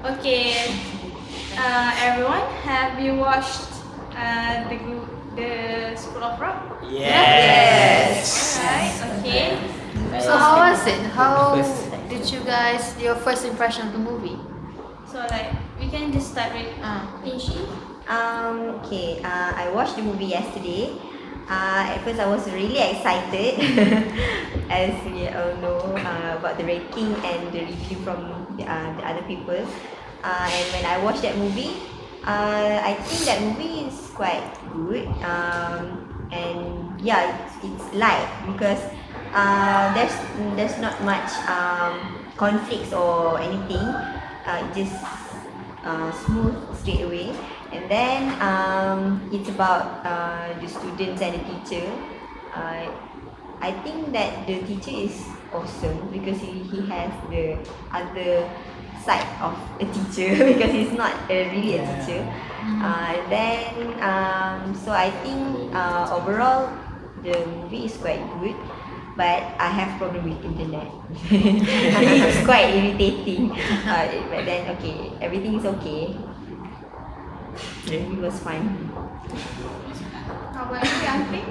Okay, everyone, have you watched the School of Rock? Yes. Alright, okay. So how was it? How did you guys, your first impression of the movie? So like we can just start with Inshi. I watched the movie yesterday. At first, I was really excited, as we all know about the rating and the review from the other people. And when I watched that movie, I think that movie is quite good. And yeah, it's light because there's not much conflicts or anything. Just smooth straight away. And then it's about the students and the teacher. I think that the teacher is awesome because he has the other side of a teacher because he's not really a teacher. So I think overall the movie is quite good, but I have problem with internet. It's quite irritating. But then okay, everything is okay. The movie was fine. How about you, Auntie?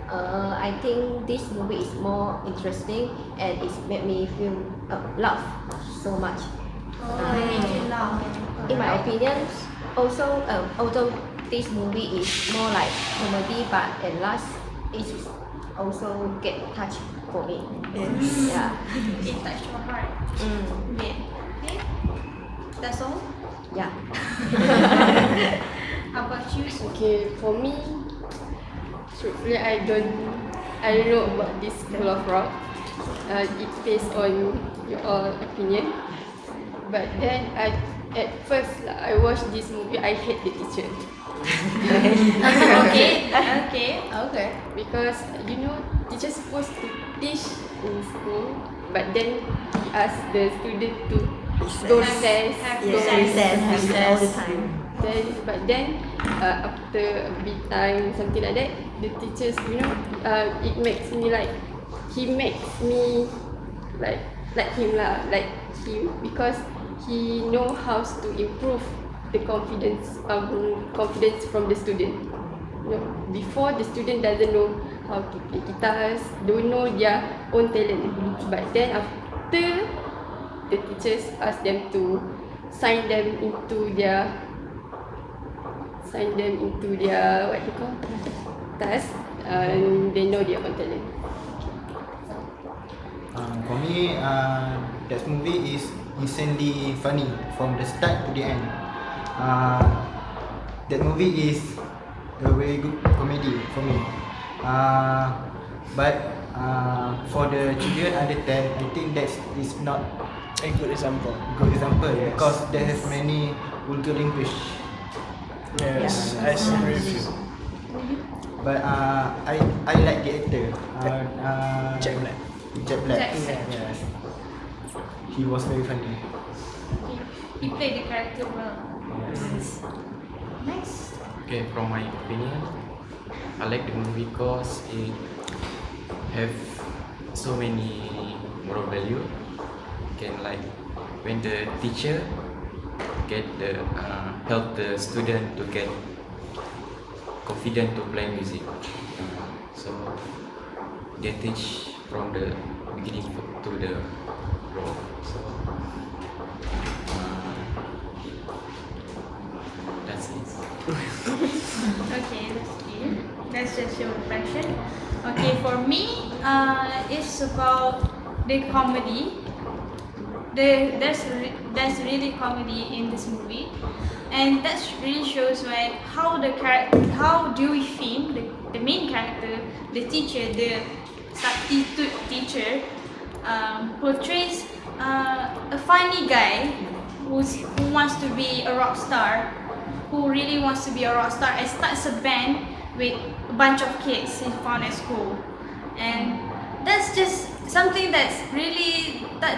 I think this movie is more interesting and it's made me feel laugh so much. In my opinion, also although this movie is more like comedy, but at last it also get touched for me. Yeah. It touched my heart. Yeah. Okay. That's all. Yeah. How about you? Okay, for me, truthfully, I don't know about this School of Rock. It based on your opinion. But then at first I watched this movie, I hate the teacher. Okay. Because teacher's supposed to teach in school, but then he asked the student to go recess, go Recess all the time. Then after a bit time, something like that, the teachers, it makes me like, he makes me like him lah, like him, because he know how to improve the confidence from the student. Before, the student doesn't know how to play guitars, don't know their own talent, but then after the teachers ask them to sign them into their what you call task, they know their own talent. For me, that movie is insanely funny from the start to the end. That movie is a very good comedy for me. But for the children under 10, I think that is not A good example. good example because they have many vulgar English. Yes, I agree with you. But I like the actor. Jack Black. Jack Black. Jack Black. Yes. He was very funny. He played the character well. Yes. Next. Okay, from my opinion, I like the movie because it have so many moral value. Can like when the teacher get the help the student to get confident to play music. So they teach from the beginning to the role. So that's it. Okay, that's clear. That's just your impression. Okay, for me, it's about the comedy. There's really comedy in this movie, and that really shows how how Dewey Finn, the main character, the teacher, the substitute teacher, portrays a funny guy who wants to be a rock star, who really wants to be a rock star and starts a band with a bunch of kids he found at school. And that's just something that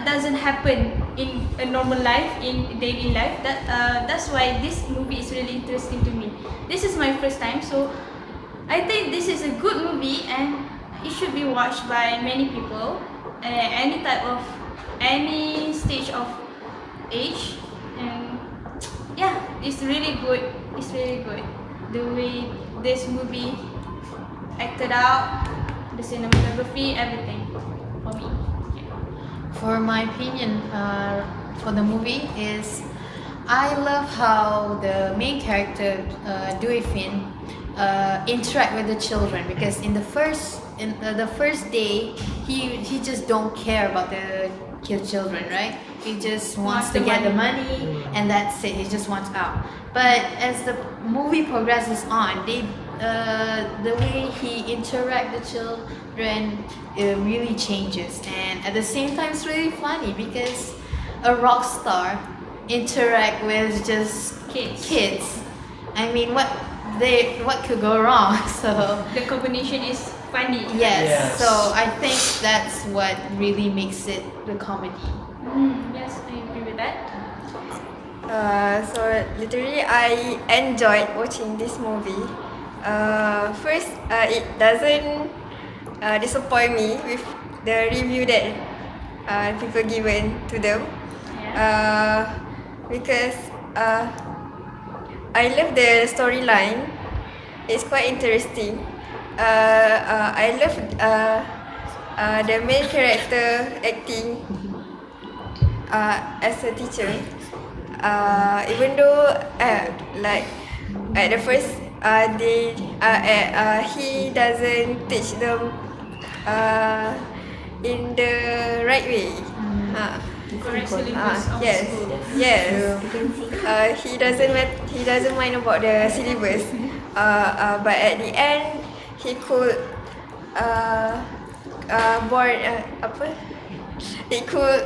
doesn't happen in a normal life, in daily life. That's why this movie is really interesting to me. This is my first time, so I think this is a good movie and it should be watched by many people, any stage of age, and yeah, it's really good. It's really good. The way this movie acted out, the cinematography, everything for me. Yeah. For my opinion, for the movie is, I love how the main character, Dui Fin, interact with the children, because in the first day, he just don't care about the children, right? He just wants to get the money, and that's it. He just wants out. But as the movie progresses on, the way he interact with the children, it really changes, and at the same time, it's really funny because a rock star interact with just kids. I mean, what could go wrong? So The combination is funny. yes, so I think that's what really makes it the comedy. Yes, I agree with that. So literally I enjoyed watching this movie. First, it doesn't disappoint me with the review that people given to them. Because I love the storyline. It's quite interesting. I love the main character acting as a teacher. Even though like at the first he doesn't teach them in the right way. Correct syllabus of Yes, school. yes. He doesn't mind about the syllabus. But at the end, he could It could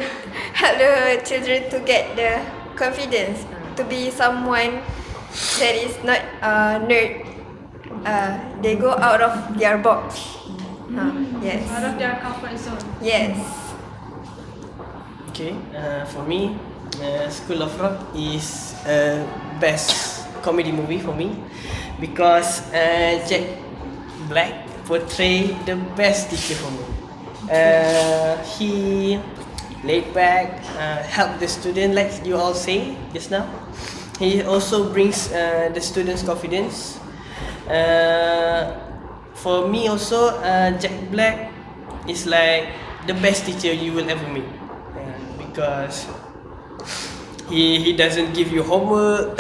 help the children to get the confidence to be someone that is not nerd. They go out of their box. Yes. Out of their comfort zone. Yes. Okay, for me, School of Rock is a best comedy movie for me because Jack Black portray the best teacher for me. He laid back, help the student like you all say just now. He also brings the students confidence. For me also, Jack Black is like the best teacher you will ever meet. Because he doesn't give you homework.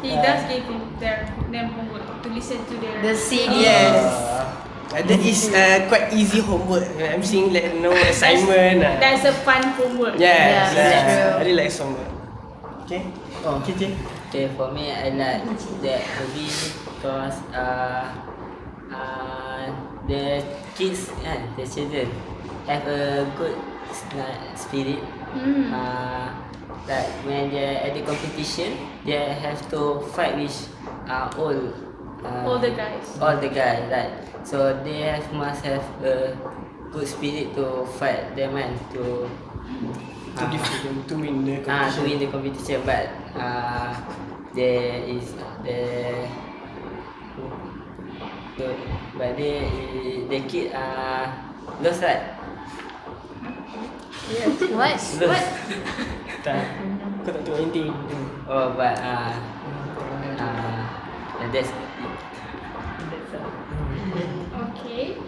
He does give them homework to listen to their The CD. Yes. That is quite easy homework. I'm seeing like no assignment. That's a fun homework. Yes, Yeah, that's true. I really like homework. Okay. Oh, KJ. Okay, for me, I like that movie because the kids and the children have a good spirit. Like when they're at the competition, they have to fight with all the guys. All the guys, right? So they must have a good spirit to fight them and to defeat them, to win the to competition. win the competition. But there is the kid lost, right? What? Lost. Tak, kau tak tahu ending. Oh, but that's it. Okay.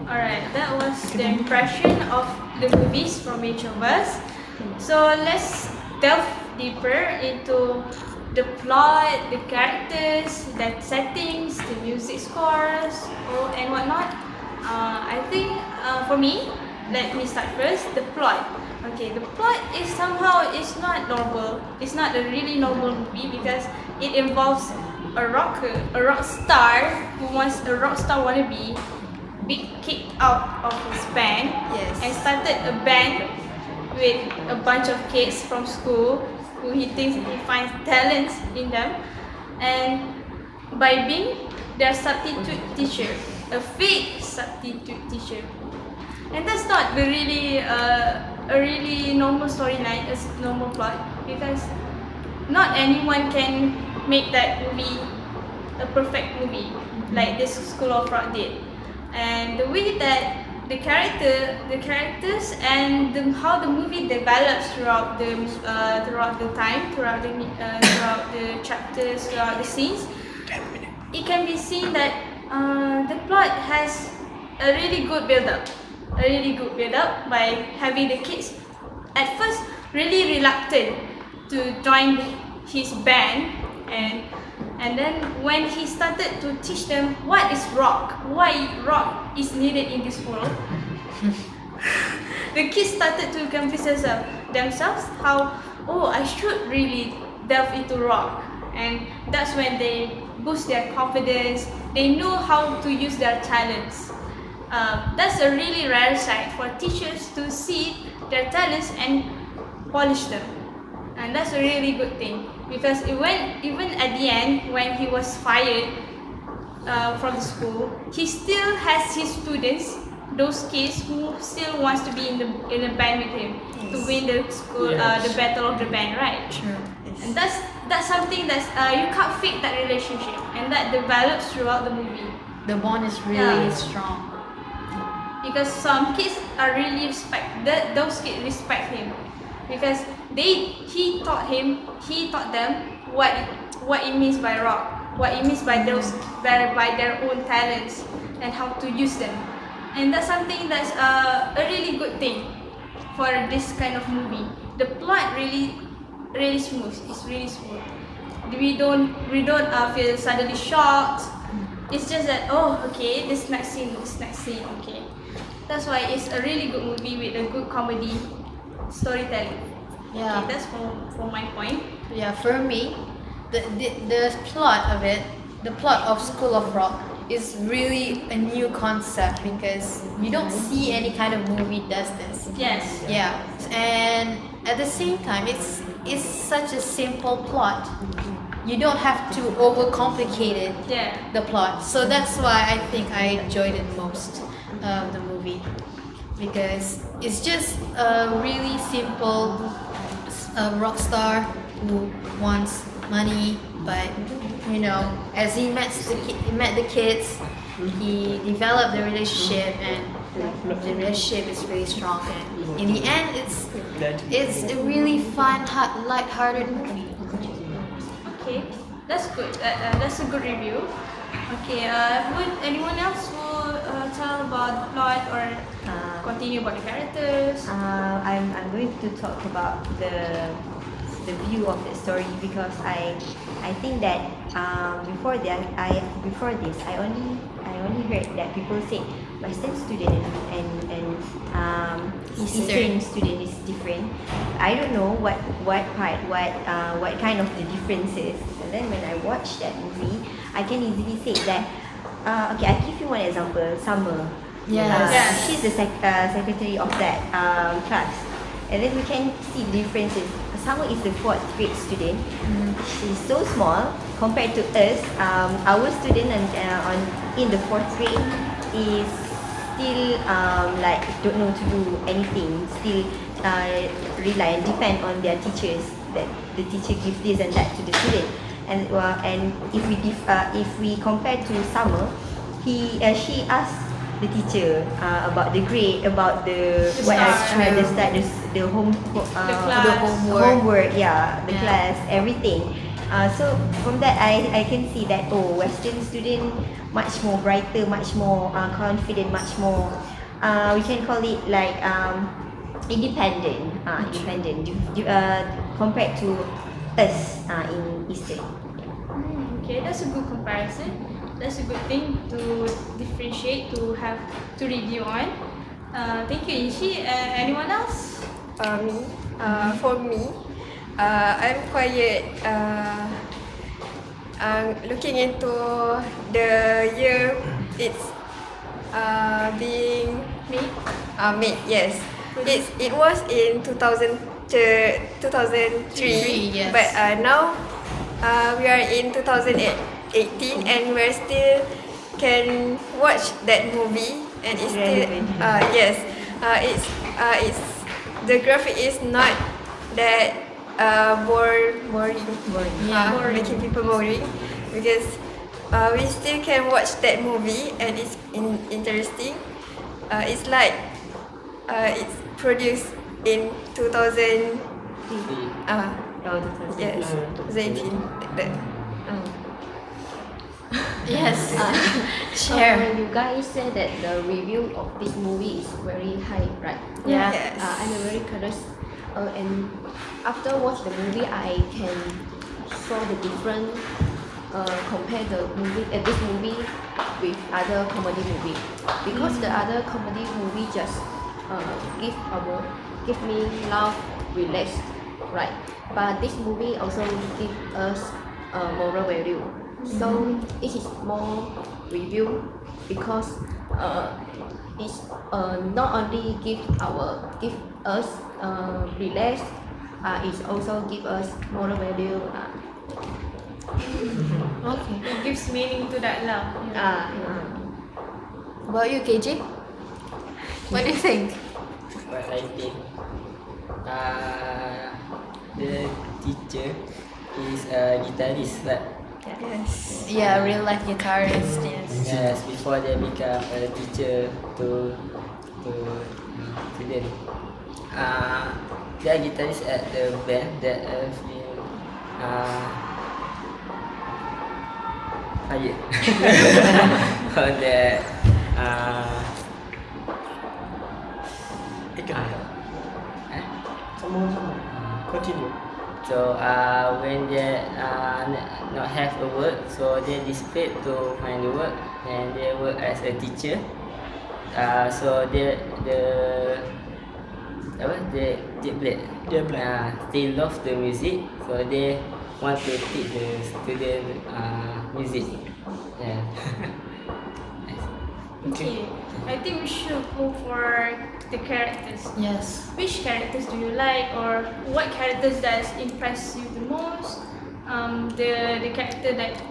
Alright, that was the impression of the movies from each of us. So let's delve deeper into the plot, the characters, the settings, the music scores, and whatnot. I think for me, let me start first. The plot. Okay, the plot is somehow it's not normal. It's not a really normal movie because it involves a rock star who wants a rock star wannabe be kicked out of his band and started a band with a bunch of kids from school who he thinks he finds talents in them, and by being their substitute teacher, a fake substitute teacher. And that's not the really a really normal storyline, a normal plot, because not anyone can make that movie a perfect movie like this School of Rock did. And the way that the characters, and how the movie develops throughout the time, throughout the chapters, throughout the scenes, it can be seen that the plot has a really good build-up, by having the kids at first really reluctant to join his band, and then when he started to teach them what is rock, why rock is needed in this world, the kids started to convince themselves how, oh, I should really delve into rock, and that's when they boost their confidence. They know how to use their talents. That's a really rare sight for teachers to see their talents and polish them, and that's a really good thing, because even at the end when he was fired from the school, he still has his students, those kids who still wants to be in the band with him, to win the school the battle of the band, right? True. And that's something that's you can't fake that relationship, and that develops throughout the movie. The bond is really strong. Because some kids are really those kids respect him, because he taught them what it means by rock, what it means by by their own talents, and how to use them. And that's something that's a really good thing for this kind of movie. The plot really smooth. It's really smooth. We don't feel suddenly shocked. It's just that, oh, okay, this next scene, okay. That's why it's a really good movie with a good comedy storytelling. Yeah. Okay, that's for my point. Yeah, for me, the plot of it, the plot of School of Rock is really a new concept, because you don't see any kind of movie does this. Yes. Yeah, and at the same time, it's such a simple plot. You don't have to overcomplicate it. Yeah. The plot. So that's why I think I enjoyed it most of the movie, because it's just a really simple rock star who wants money, but as he met the kids, he developed the relationship, and the relationship is really strong. And in the end, it's a really fun, light-hearted movie. Okay, that's good. That's a good review. Okay, would anyone else tell about the plot or continue about the characters? I'm going to talk about the view of the story, because I think that before this I only heard that people say Western student and Eastern student is different. I don't know what kind of the differences. And then when I watched that movie, I can easily say that. Okay, I give you one example. Summer. Yes. She's the secretary of that class, and then we can see the differences. Summer is the 4th grade student. She's so small compared to us. Our student in the 4th grade is still like don't know to do anything. Still rely and depend on their teachers. That the teacher gives this and that to the student. And if we compare to Summer, she asked the teacher about the grade, about the homework, class, everything. So from that I can see that Western student much more brighter, much more confident, much more we can call it like independent compared to us in Eastern. Okay, that's a good comparison. That's a good thing to differentiate, to review on. Thank you, Ishi. Anyone else? For me, I'm quite looking into the year it's being made. Yes, it was in 2003, yes. but now we are in 2018, and we still can watch that movie, and it's still yes, it's the graphic is not that boring, making people boring, because we still can watch that movie, and it's interesting. it's like it's produced in 2000. Oh, Yes, 2018 like that. Yes. Share. Share. You guys said that the review of this movie is very high, right? Yeah. Yes. I'm very curious. And after watch the movie, I can saw the different compare the movie this movie with other comedy movie because the other comedy movie just give me laugh, relax, right? But this movie also give us moral value. So it is more review because it's not only give us relax, it also give us moral value. Okay. It gives meaning to that love. What about you, KJ? What do you think? What I think, the teacher is a guitarist, but Yes. Yeah, real life guitarist. Yes. yes, before they become a teacher to student. They are guitarist at the band that have been fired on the Continue. so when they not have a work, so they desperate to find a work and they work as a teacher. So they they love the music, so they want to teach the student music. Yeah. Okay, I think we should go for the characters. Yes. Which characters do you like, or what characters does impress you the most? The character that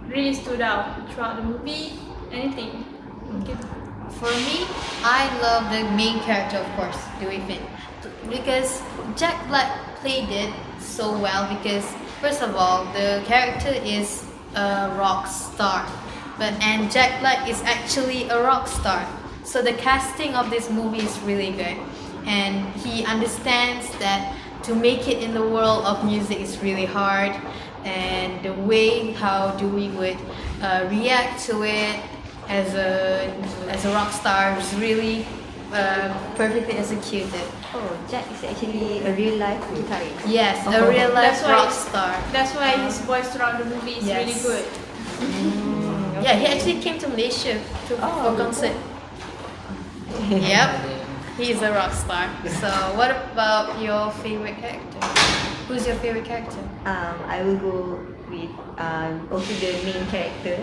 really stood out throughout the movie. Anything? Okay. For me, I love the main character, of course, Dewey Finn, because Jack Black played it so well. Because first of all, the character is a rock star, and Jack Black is actually a rock star. So the casting of this movie is really good, and he understands that to make it in the world of music is really hard, and the way how Dewey would react to it as a rock star is really perfectly executed. Oh, Jack is actually a real life guitarist. Yes, a real life That's why- rock star. That's why his voice throughout the movie is really Yes. good. Yeah, he actually came to Malaysia for concert. Yep, he's a rock star. So, what about your favorite character? Who's your favorite character? I will go with also the main character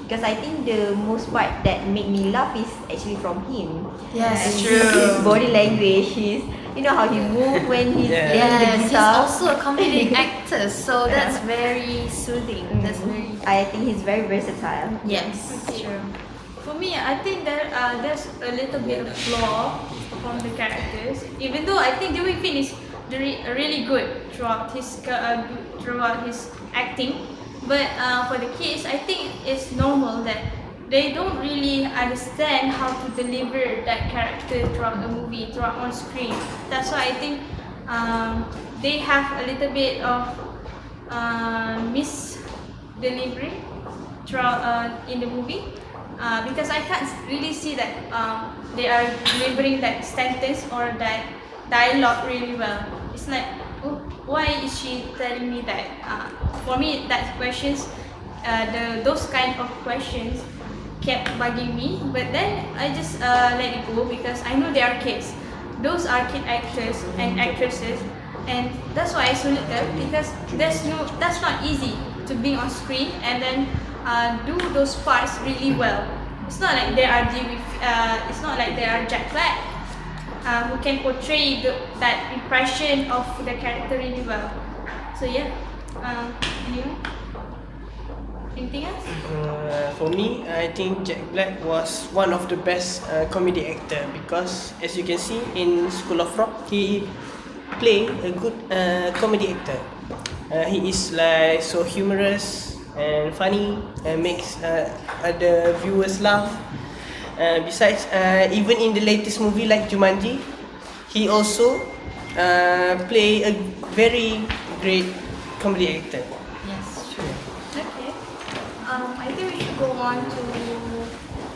because I think the most part that made me laugh is actually from him. Yes, And true. His body language, his you know how he move when he's Yeah. playing the Yes, he's guitar. also a comedic actor, so that's very soothing. That's very I think he's very versatile. yes, Okay. true. For me, I think that there's a little bit of flaw from the characters. Even though I think Dewey Finn is really good throughout his acting, but for the kids, I think it's normal that they don't really understand how to deliver that character throughout the movie, throughout on screen. That's why I think they have a little bit of misdelivery throughout in the movie. Because I can't really see that they are delivering that sentence or that dialogue really well. It's like, oh, why is she telling me that? For me, that questions, those kind of questions kept bugging me. But then I just let it go because I know they are kids. Those are kid actors and actresses, and that's why I salute them because that's not easy to be on screen and then do those parts really well. It's not like they are it's not like they are Jack Black who can portray that impression of the character really well. So yeah, anyway, anything else? For me, I think Jack Black was one of the best comedy actor because, as you can see in School of Rock, he played a good comedy actor. He is like so humorous and funny and makes other viewers laugh. Besides, even in the latest movie like Jumanji, he also play a very great comedy actor. Yes, true. Okay. I think we should go on to.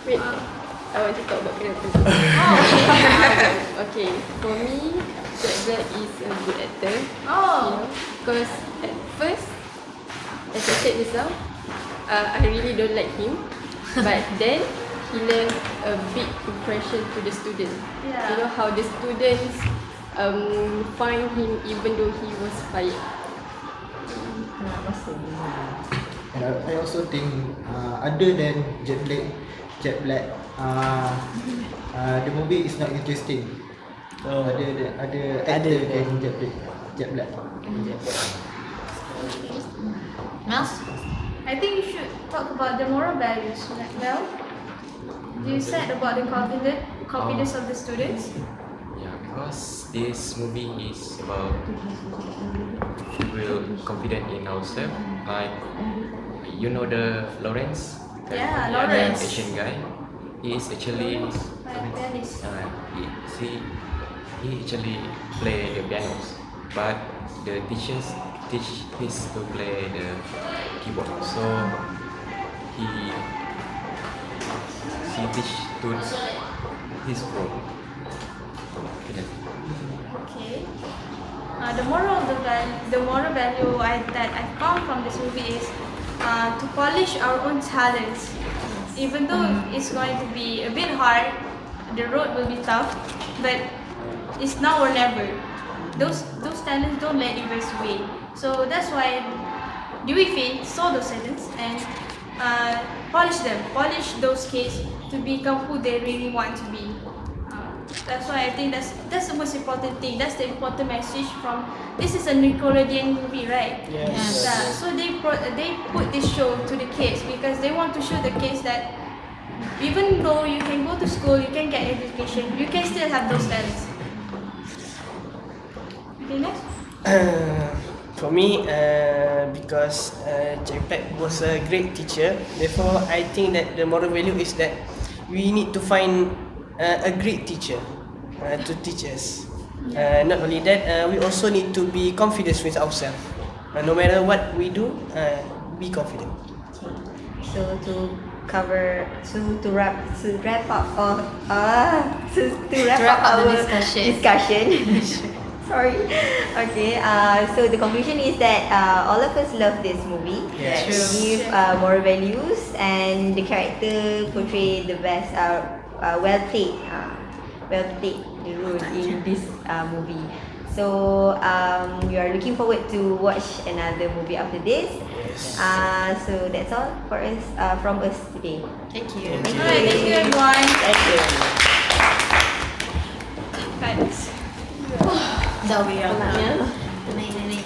Wait, Uh, I want to talk about character. Okay, for me, Jack Black is a good actor. Oh. Because at first, as I said just now, I really don't like him. But then, he left a big impression to the student. Yeah. You know how the students find him even though he was fired. And I also think other than Jack Black, the movie is not interesting. Ada actor than Jack Black. Mas? I think you should talk about the moral values. Well, you said about the confidence of the students. Yeah, because this movie is about we're confident in ourselves. Like you know the Lawrence, Yeah, the Lawrence. Asian guy. He is actually Dennis. he actually play the pianos, but the teachers teach him to play the keyboard. So he teach to his own. Okay. The moral value that I found from this movie is to polish our own talents. Even though it's going to be a bit hard, the road will be tough, but it's now or never. Those talents don't let you rest away. So that's why Dewey Finn saw those talents and polish those kids to become who they really want to be. That's why I think that's the most important thing. That's the important message from. This is a Nickelodeon movie, right? Yes. Yeah. So they put this show to the kids because they want to show the kids that even though you can go to school, you can get education, you can still have those talents. Okay, next. For me, because Jack Black was a great teacher, therefore I think that the moral value is that we need to find a great teacher to teach us. Not only that, we also need to be confident with ourselves. No matter what we do, be confident. So to wrap up the our discussion. Sorry. Okay. So the conclusion is that all of us love this movie. Yes. Give moral values and the character portray the best. Well played the role in this movie. So we are looking forward to watch another movie after this. So that's all for us from us today. Thank you. Alright, thank you everyone. Thank you. Thanks. Dah we are. Penatnya. Naik.